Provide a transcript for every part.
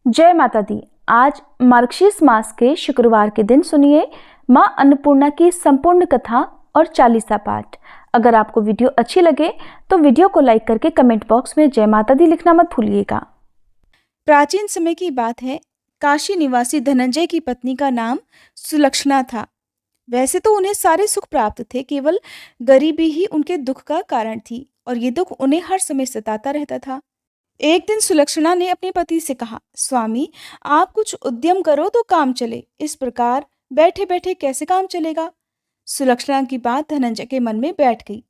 जय माता दी। आज मार्गशीर्ष मास के शुक्रवार के दिन सुनिए मां अन्नपूर्णा की संपूर्ण कथा और 40वां पाठ। अगर आपको वीडियो अच्छी लगे तो वीडियो को लाइक करके कमेंट बॉक्स में जय माता दी लिखना मत भूलिएगा। प्राचीन समय की बात है। काशी निवासी धनंजय की पत्नी का नाम सुलक्षणा था। वैसे तो उन्हें सारे सुख प्राप्त थे, केवल गरीबी ही उनके दुख का कारण थी और ये दुख उन्हें हर समय सताता रहता था। एक दिन सुलक्षणा ने अपने पति से कहा, स्वामी, आप कुछ उद्यम करो तो काम चले। इस प्रकार बैठे बैठे कैसे काम चलेगा? सुलक्षणा की बात धनंजय के मन में बैठ गई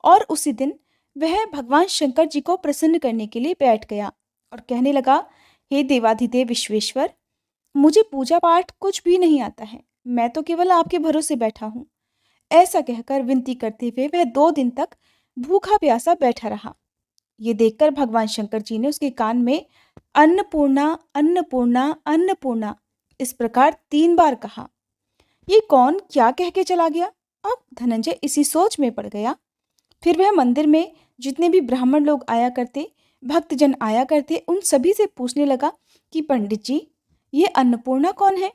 और उसी दिन वह भगवान शंकर जी को प्रसन्न करने के लिए बैठ गया और कहने लगा, हे देवाधिदेव विश्वेश्वर, मुझे पूजा पाठ कुछ भी नहीं आता है। मैं तो केवल आपके भरोसे बैठा हूँ। ऐसा कहकर विनती करते हुए वह 2 दिन तक भूखा प्यासा बैठा रहा। ये देखकर भगवान शंकर जी ने उसके कान में अन्नपूर्णा अन्नपूर्णा अन्नपूर्णा इस प्रकार 3 बार कहा। ये कौन क्या कह के चला गया? अब धनंजय इसी सोच में पड़ गया। फिर वह मंदिर में जितने भी ब्राह्मण लोग आया करते, भक्तजन आया करते, उन सभी से पूछने लगा कि पंडित जी, ये अन्नपूर्णा कौन है?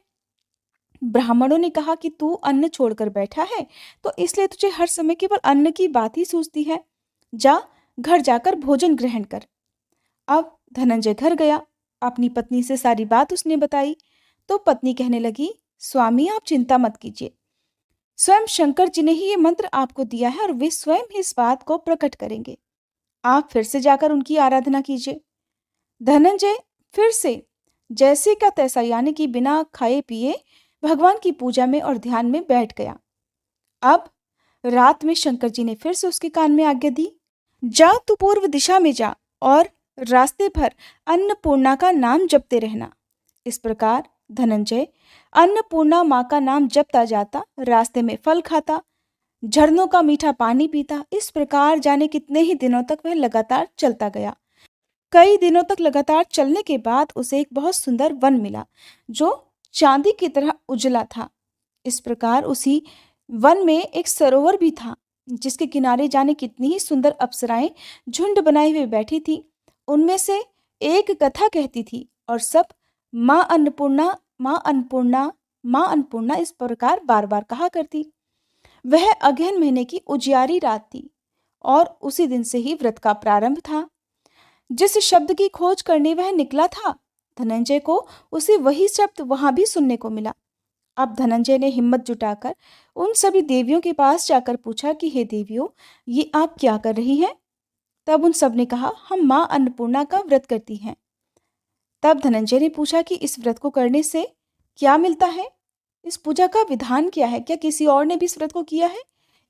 ब्राह्मणों ने कहा कि तू अन्न छोड़कर बैठा है तो इसलिए तुझे हर समय केवल अन्न की बात ही सूझती है। जा, घर जाकर भोजन ग्रहण कर। अब धनंजय घर गया, अपनी पत्नी से सारी बात उसने बताई तो पत्नी कहने लगी, स्वामी, आप चिंता मत कीजिए। स्वयं शंकर जी ने ही ये मंत्र आपको दिया है और वे स्वयं ही इस बात को प्रकट करेंगे। आप फिर से जाकर उनकी आराधना कीजिए। धनंजय फिर से जैसे का तैसा, यानी कि बिना खाए पिए भगवान की पूजा में और ध्यान में बैठ गया। अब रात में शंकर जी ने फिर से उसके कान में आज्ञा दी, जा तू पूर्व दिशा में जा और रास्ते भर अन्नपूर्णा का नाम जपते रहना। इस प्रकार धनंजय अन्नपूर्णा माँ का नाम जपता जाता, रास्ते में फल खाता, झरनों का मीठा पानी पीता। इस प्रकार जाने कितने ही दिनों तक वह लगातार चलता गया। कई दिनों तक लगातार चलने के बाद उसे एक बहुत सुंदर वन मिला जो चांदी की तरह उजला था। इस प्रकार उसी वन में एक सरोवर भी था जिसके किनारे जाने कितनी ही सुंदर अप्सराएं झुंड बनाए हुए बैठी थी। उनमें से एक कथा कहती थी और सब माँ अन्नपूर्णा, माँ अन्नपूर्णा, माँ अन्नपूर्णा इस प्रकार बार बार कहा करती। वह अगहन महीने की उजियारी रात थी और उसी दिन से ही व्रत का प्रारंभ था। जिस शब्द की खोज करने वह निकला था, धनंजय को उसे वही शब्द वहां भी सुनने को मिला। अब धनंजय ने हिम्मत जुटाकर उन सभी देवियों के पास जाकर पूछा कि हे देवियों, ये आप क्या कर रही हैं? तब उन सब ने कहा, हम माँ अन्नपूर्णा का व्रत करती हैं। तब धनंजय ने पूछा कि इस व्रत को करने से क्या मिलता है? इस पूजा का विधान क्या है? क्या किसी और ने भी इस व्रत को किया है?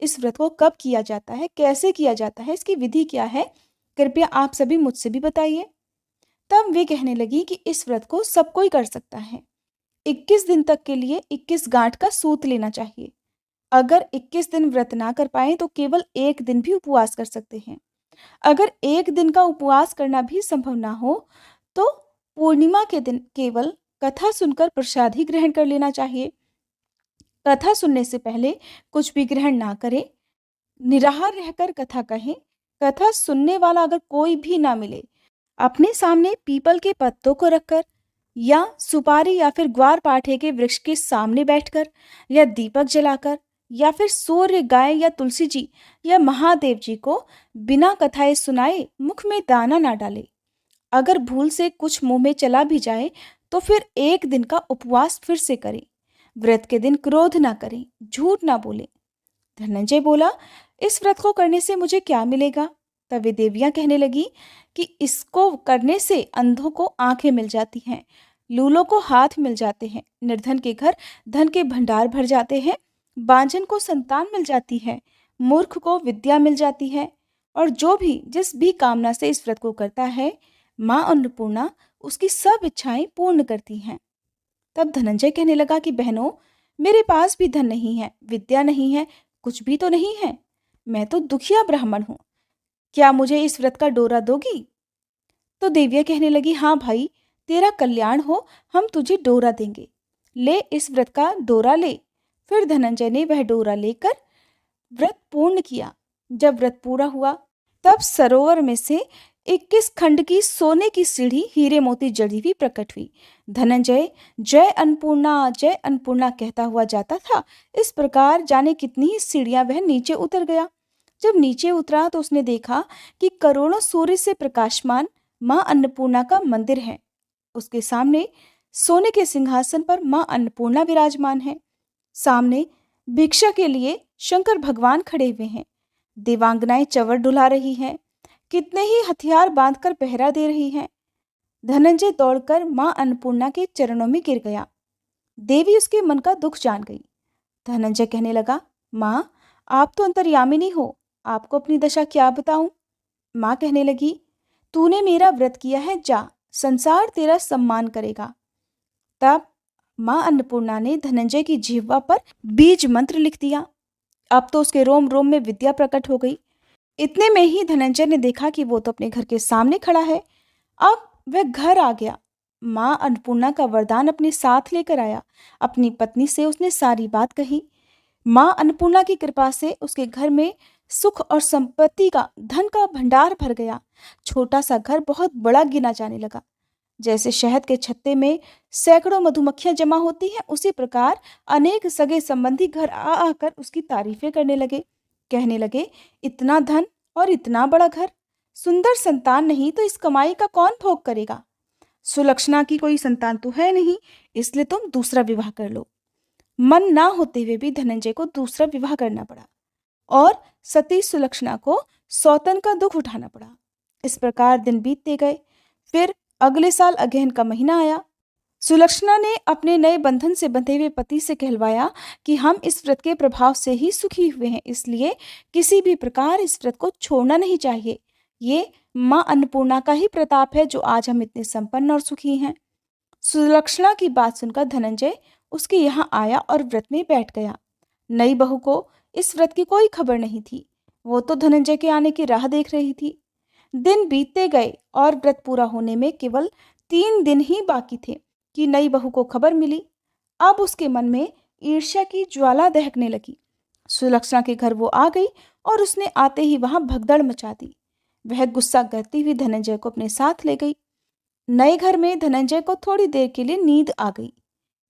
इस व्रत को कब किया जाता है? कैसे किया जाता है? इसकी विधि क्या है? कृपया आप सभी मुझसे भी बताइए। तब वे कहने लगी कि इस व्रत को सब कोई कर सकता है। 21 दिन तक के लिए 21 गांठ का सूत लेना चाहिए। अगर 21 दिन व्रत ना कर पाए तो केवल एक दिन भी उपवास कर सकते हैं। अगर एक दिन का उपवास करना भी संभव ना हो तो पूर्णिमा के दिन केवल कथा सुनकर प्रसाद ही ग्रहण कर लेना चाहिए। कथा सुनने से पहले कुछ भी ग्रहण ना करें, निराहार रहकर कथा कहें। कथा सुनने वाला अगर कोई भी ना मिले, अपने सामने पीपल के पत्तों को रखकर या सुपारी या फिर ग्वार पाठे के वृक्ष के सामने बैठकर या दीपक जलाकर या फिर सूर्य, गाय या तुलसी जी या महादेव जी को बिना कथाएं सुनाए मुख में दाना ना डाले। अगर भूल से कुछ मुंह में चला भी जाए तो फिर एक दिन का उपवास फिर से करें। व्रत के दिन क्रोध ना करें, झूठ ना बोले। धनंजय बोला, इस व्रत को करने से मुझे क्या मिलेगा? तब वे देवियां कहने लगी कि इसको करने से अंधों को आंखें मिल जाती हैं, लूलों को हाथ मिल जाते हैं, निर्धन के घर धन के भंडार भर जाते हैं, बांझन को संतान मिल जाती है, मूर्ख को विद्या मिल जाती है और जो भी जिस भी कामना से इस व्रत को करता है, माँ अन्नपूर्णा उसकी सब इच्छाएं पूर्ण करती हैं। तब धनंजय कहने लगा कि बहनों, मेरे पास भी धन नहीं है, विद्या नहीं है, कुछ भी तो नहीं है। मैं तो दुखिया ब्राह्मण हूँ। क्या मुझे इस व्रत का डोरा दोगी? तो देवियां कहने लगी, हाँ भाई, तेरा कल्याण हो, हम तुझे डोरा देंगे। ले, इस व्रत का डोरा ले। फिर धनंजय ने वह डोरा लेकर व्रत पूर्ण किया। जब व्रत पूरा हुआ तब सरोवर में से 21 खंड की सोने की सीढ़ी हीरे मोती जड़ी हुई प्रकट हुई। धनंजय जय अन्नपूर्णा कहता हुआ जाता था। इस प्रकार जाने कितनी ही सीढ़ियां वह नीचे उतर गया। जब नीचे उतरा तो उसने देखा कि करोड़ों सूर्य से प्रकाशमान मां अन्नपूर्णा का मंदिर है। उसके सामने सोने के सिंहासन पर मां अन्नपूर्णा विराजमान है। सामने भिक्षा के लिए शंकर भगवान खड़े हुए हैं। देवांगनाएं चवर डुला रही हैं। कितने ही हथियार बांधकर पहरा दे रही हैं। धनंजय दौड़कर मां अन्नपूर्णा के चरणों में गिर गया। देवी उसके मन का दुख जान गई। धनंजय कहने लगा, मां, आप तो अंतर्यामिनी हो, आपको अपनी दशा क्या बताऊं। मां कहने लगी, तूने मेरा व्रत किया है, जा, संसार तेरा सम्मान करेगा। तब मां अन्नपूर्णा ने धनंजय की जिह्वा पर बीज मंत्र लिख दिया। अब तो उसके रोम रोम में विद्या प्रकट हो गई। इतने में ही धनंजय ने देखा कि वो तो अपने घर के सामने खड़ा है। अब वह घर आ गया। मां अन्नपूर्णा का वरदान अपने साथ लेकर आया। अपनी पत्नी से उसने सारी बात कही। मां अन्नपूर्णा की कृपा से उसके घर में सुख और संपत्ति का, धन का भंडार भर गया। छोटा सा घर बहुत बड़ा गिना जाने लगा। जैसे शहद के छत्ते में सैकड़ों मधुमक्खियां जमा होती हैं, उसी प्रकार अनेक सगे संबंधी घर आ आकर उसकी तारीफें करने लगे। कहने लगे, इतना धन और इतना बड़ा घर, सुंदर संतान नहीं तो इस कमाई का कौन भोग करेगा। सुलक्षणा की कोई संतान तो है नहीं, इसलिए तुम दूसरा विवाह कर लो। मन ना होते हुए भी धनंजय को दूसरा विवाह करना पड़ा और सती सुलक्षणा को सौतन का दुख उठाना पड़ा। इस प्रकार दिन बीतते गए। फिर अगले साल अगहन का महीना आया। सुलक्षणा ने अपने नए बंधन से बंधे हुए पति से कहलवाया कि हम इस व्रत के प्रभाव से ही सुखी हुए हैं, इसलिए किसी भी प्रकार इस व्रत को छोड़ना नहीं चाहिए। ये मां अन्नपूर्णा का ही प्रताप है जो आज हम इतने संपन्न और सुखी हैं। सुलक्षणा की बात सुनकर धनंजय उसके यहाँ आया और व्रत में बैठ गया। नई बहू को इस व्रत की कोई खबर नहीं थी। वो तो धनंजय के आने की राह देख रही थी। दिन बीतते गए और व्रत पूरा होने में केवल 3 दिन ही बाकी थे कि नई बहू को खबर मिली। अब उसके मन में ईर्ष्या की ज्वाला दहकने लगी। सुलक्षणा के घर वो आ गई और उसने आते ही वहां भगदड़ मचा दी। वह गुस्सा करती हुई धनंजय को अपने साथ ले गई। नए घर में धनंजय को थोड़ी देर के लिए नींद आ गई।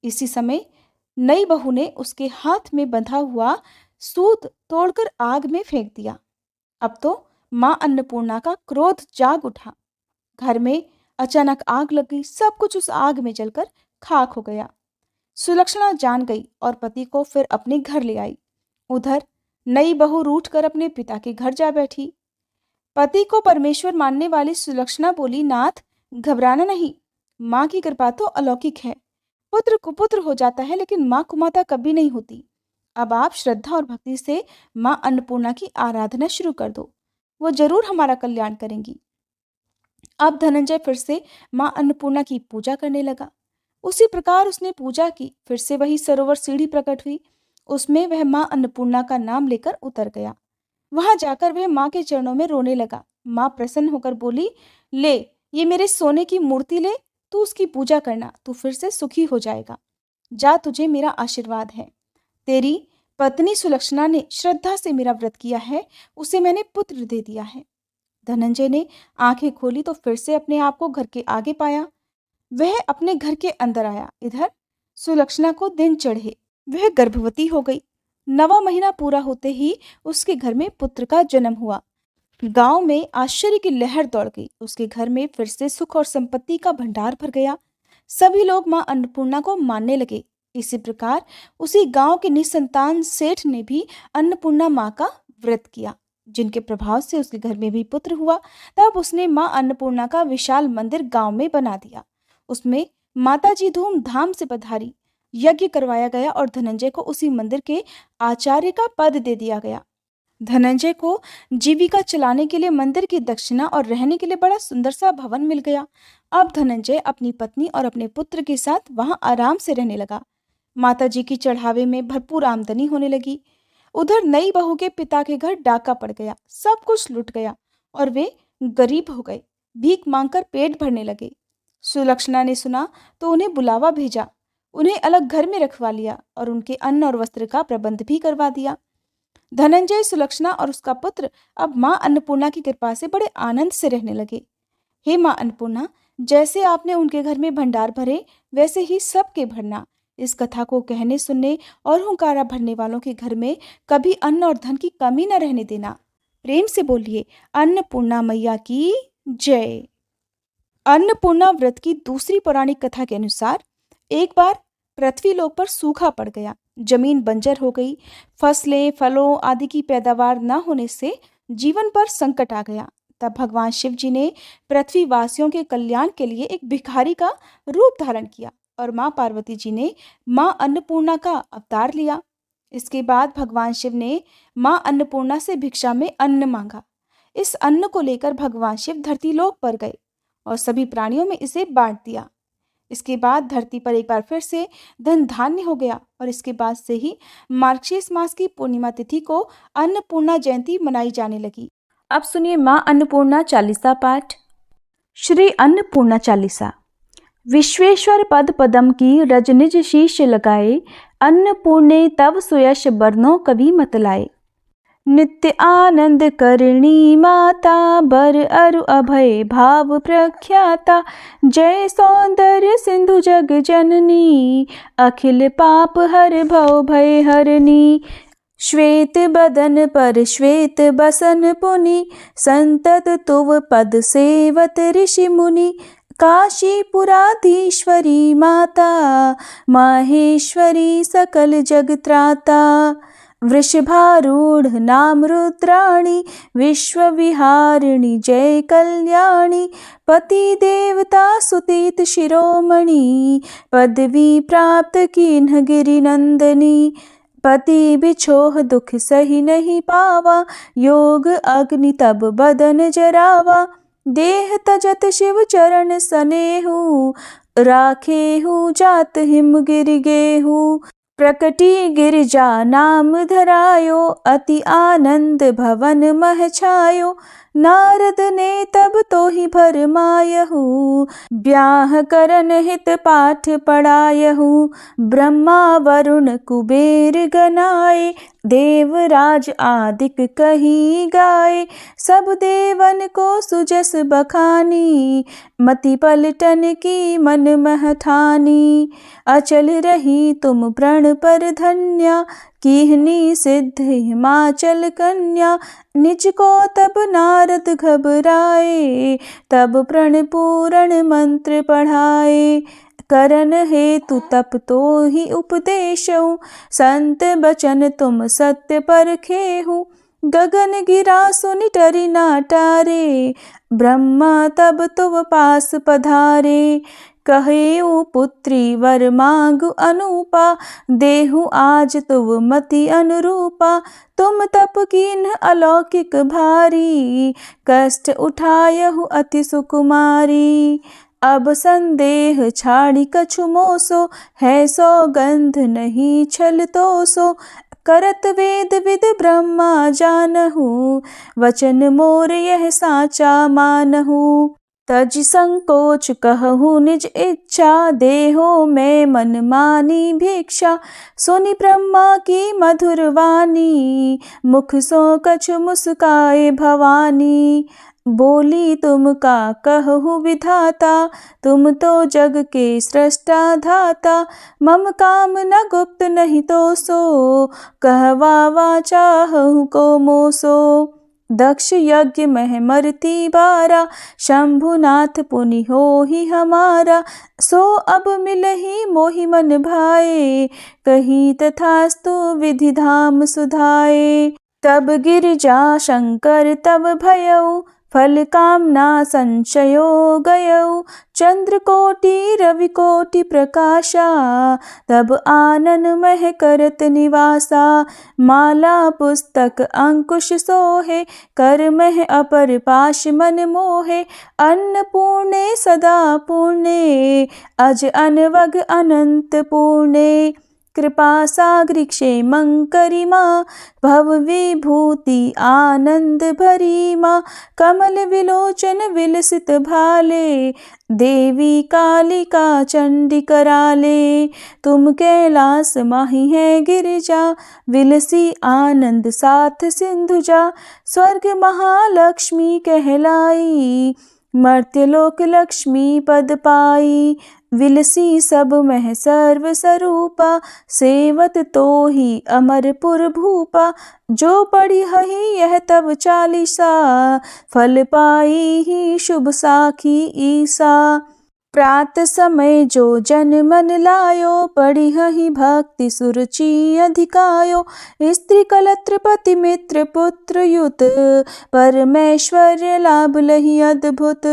इसी समय नई बहू ने उसके हाथ में बंधा हुआ सूत तोड़कर आग में फेंक दिया। अब तो मां अन्नपूर्णा का क्रोध जाग उठा। घर में अचानक आग लग गई। सब कुछ उस आग में जलकर खाक हो गया। सुलक्षणा जान गई और पति को फिर अपने घर ले आई। उधर नई बहू रूठ कर अपने पिता के घर जा बैठी। पति को परमेश्वर मानने वाली सुलक्षणा बोली, नाथ, घबराना नहीं, माँ की कृपा तो अलौकिक है। पुत्र कुपुत्र हो जाता है लेकिन माँ कुमाता कभी नहीं होती। अब आप श्रद्धा और भक्ति से माँ अन्नपूर्णा की आराधना शुरू कर दो, वो जरूर हमारा कल्याण करेंगी। अब धनंजय फिर से माँ अन्नपूर्णा की पूजा करने लगा। उसी प्रकार उसने पूजा की। फिर से वही सरोवर सीढ़ी प्रकट हुई। उसमें वह माँ अन्नपूर्णा का नाम लेकर उतर गया। वहां जाकर वह माँ के चरणों में रोने लगा। माँ प्रसन्न होकर बोली, ले, ये मेरे सोने की मूर्ति ले, तू उसकी पूजा करना, तू फिर से सुखी हो जाएगा। जा, तुझे मेरा आशीर्वाद है। तेरी पत्नी सुलक्षणा ने श्रद्धा से मेरा व्रत किया है, उसे मैंने पुत्र दे दिया है। धनंजय ने आंखें खोली तो फिर से अपने आप को घर के आगे पाया। वह अपने घर के अंदर आया। इधर सुलक्षणा को दिन चढ़े। वह गर्भवती हो गई। 9वां महीना पूरा होते ही उसके घर में पुत्र का जन्म हुआ। गांव में आश्चर्य की लहर दौड़ गई। उसके घर में फिर से सुख और संपत्ति का भंडार भर गया। सभी लोग मां अन्नपूर्णा को मानने लगे। इसी प्रकार उसी गांव के निसंतान सेठ ने भी अन्नपूर्णा मां का व्रत किया, जिनके प्रभाव से उसके घर में भी पुत्र हुआ। तब उसने मां अन्नपूर्णा का विशाल मंदिर गांव में बना दिया। उसमें माताजी धूमधाम से पधारी। यज्ञ करवाया गया और धनंजय को उसी मंदिर के आचार्य का पद दे दिया गया। धनंजय को जीविका चलाने के लिए मंदिर की दक्षिणा और रहने के लिए बड़ा सुंदर सा भवन मिल गया। अब धनंजय अपनी पत्नी और अपने पुत्र के साथ वहां आराम से रहने लगा। माताजी की चढ़ावे में भरपूर आमदनी होने लगी। उधर नई बहू के पिता के घर डाका पड़ गया। सब कुछ लुट गया और वे गरीब हो गए। भीख मांगकर पेट भरने लगे। सुलक्षणा ने सुना तो उन्हें बुलावा भेजा। उन्हें अलग घर में रखवा लिया और उनके अन्न और वस्त्र का प्रबंध भी करवा दिया। धनंजय, सुलक्षणा और उसका पुत्र अब माँ अन्नपूर्णा की कृपा से बड़े आनंद से रहने लगे। हे माँ अन्नपूर्णा, जैसे आपने उनके घर में भंडार भरे, वैसे ही सबके भरना। इस कथा को कहने, सुनने और हुंकारा भरने वालों के घर में कभी अन्न और धन की कमी न रहने देना। प्रेम से बोलिए, अन्नपूर्णा मैया की जय। अन्नपूर्णा व्रत की दूसरी पौराणिक कथा के अनुसार एक बार पृथ्वीलोक पर सूखा पड़ गया। जमीन बंजर हो गई। फसलें, फलों आदि की पैदावार न होने से जीवन पर संकट आ गया। तब भगवान शिव जी ने पृथ्वीवासियों के कल्याण के लिए एक भिखारी का रूप धारण किया और माँ पार्वती जी ने माँ अन्नपूर्णा का अवतार लिया। इसके बाद भगवान शिव ने माँ अन्नपूर्णा से भिक्षा में अन्न मांगा। इस अन्न को लेकर भगवान शिव धरतीलोक पर गए और सभी प्राणियों में इसे बांट दिया। इसके बाद धरती पर एक बार फिर से धन धान्य हो गया और इसके बाद से ही मार्गशीर्ष मास की पूर्णिमा तिथि को अन्नपूर्णा जयंती मनाई जाने लगी। अब सुनिए माँ अन्नपूर्णा चालीसा पाठ। श्री अन्नपूर्णा चालीसा। विश्वेश्वर पद पदम की रज निज शीश लगाए, अन्नपूर्णे तव सुयश बरनो कभी मत लाए। नित्य आनंद करणी माता, बर अरु अभय भाव प्रख्याता। जय सौंदर्य सिंधु जग जननी, अखिल पाप हर भव भय हरनी। श्वेत बदन पर श्वेत बसन पुनि, संतत तुव पद सेवत ऋषि मुनि। काशीपुराधीश्वरी माता, माहेश्वरी सकल जग त्राता। वृषभारूढ़ नाम रुद्राणी, विश्वविहारिणी जय कल्याणी। पति देवता सुतीत शिरोमणि, पदवी प्राप्त कीन्ह गिरि नंदनी। पति बिछोह दुख सही नहीं पावा, योग अग्नि तब बदन जरावा। देह तजत शिव चरण सनेहु, राखेहु जात हिम गिरि गेहु। प्रकटी गिरिजा नाम धरायो, अति आनंद भवन मह छायो। नारद ने तब तो ही भरमायहु, ब्याह करन हित पाठ पढ़ायहु। ब्रह्मा वरुण कुबेर गनाए, देवराज आदिक कही गाए। सब देवन को सुजस बखानी, मति पलटन की मन मह ठानी। अचल रही तुम प्रण पर धन्या, कीहनी सिद्ध हिमाचल कन्या। निज को तब नारद घबराए, तब प्रण पूरण मंत्र पढ़ाए। करन हेतु तप तो ही उपदेशऊ, संत बचन तुम सत्य परखेहु। गगन गिरा सुनि टरि ना टारे, ब्रह्मा तब तुव पास पधारे। कहेऊ पुत्री वर मांगु अनुपा, देहु आज तुव मति अनुरूपा। तुम तप कीन्ह अलौकिक भारी, कष्ट उठायहु अति सुकुमारी। अब संदेह छाड़ी कछु मोसो, है सौगंध नहीं छल तोसो। करत वेद विद ब्रह्मा जानहु, वचन मोर यह साचा मानहु। तज संकोच कहूँ निज इच्छा, देहो में मन मानी भिक्षा। सुनि ब्रह्मा की मधुर वाणी, मुख सो कछु मुस्काए भवानी। बोली तुम का कहूँ विधाता, तुम तो जग के सृष्टा धाता। मम काम न गुप्त नहीं तो सो, कहवावा चाहूँ को मोसो। दक्ष यज्ञ मह मरती बारा, शंभुनाथ पुनि हो ही हमारा। सो अब मिलहि मोहि मन भाए, कही तथास्तु विधि धाम सुधाए। तब गिरिजा शंकर तब भयऊ, फल कामना संशयो गयऊ। चंद्र कोटि रवि कोटि प्रकाशा, तब आनन मह करत निवासा। माला पुस्तक अंकुश सोहे, कर मह अपर पाश मन मोहे। अन्नपूर्णे सदा पूर्णे, अज अनवग अनंत पूर्णे। कृपा सागरी क्षेमंकरी माँ, भव विभूति आनंद भरी माँ, कमल विलोचन विलसित भाले, देवी कालिका चंडी कराले। तुम कैलास माही है गिरिजा, विलसी आनंद साथ सिंधुजा, स्वर्ग महालक्ष्मी कहलाई, मर्त्यलोक लक्ष्मी पद पाई। विलसी सब मह सर्व स्वरूपा, सेवत तो ही अमरपुर भूपा, जो पढ़ी हही यह तब चालीसा, फल पाई ही शुभ साखी ईसा। प्रात समय जो जन मन लायो, पढ़ी हही भक्ति सुरुचि अधिकायो, स्त्री कलत्र पति मित्र पुत्र युत, परमेश्वर्य लाभ लही अद्भुत।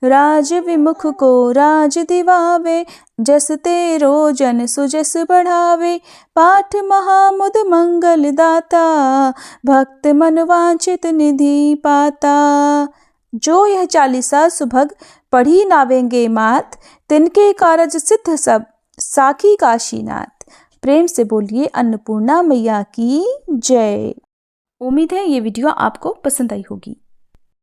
राज विमुख को राज दिवावे, जस तेरो जन सुजस बढ़ावे, पाठ महामुद मंगल दाता, भक्त मन वांछित निधि पाता। जो यह चालीसा सुभग पढ़ी नावेंगे मात, तिनके कारज सिद्ध सब, साखी काशीनाथ। प्रेम से बोलिए अन्नपूर्णा मैया की जय। उम्मीद है ये वीडियो आपको पसंद आई होगी।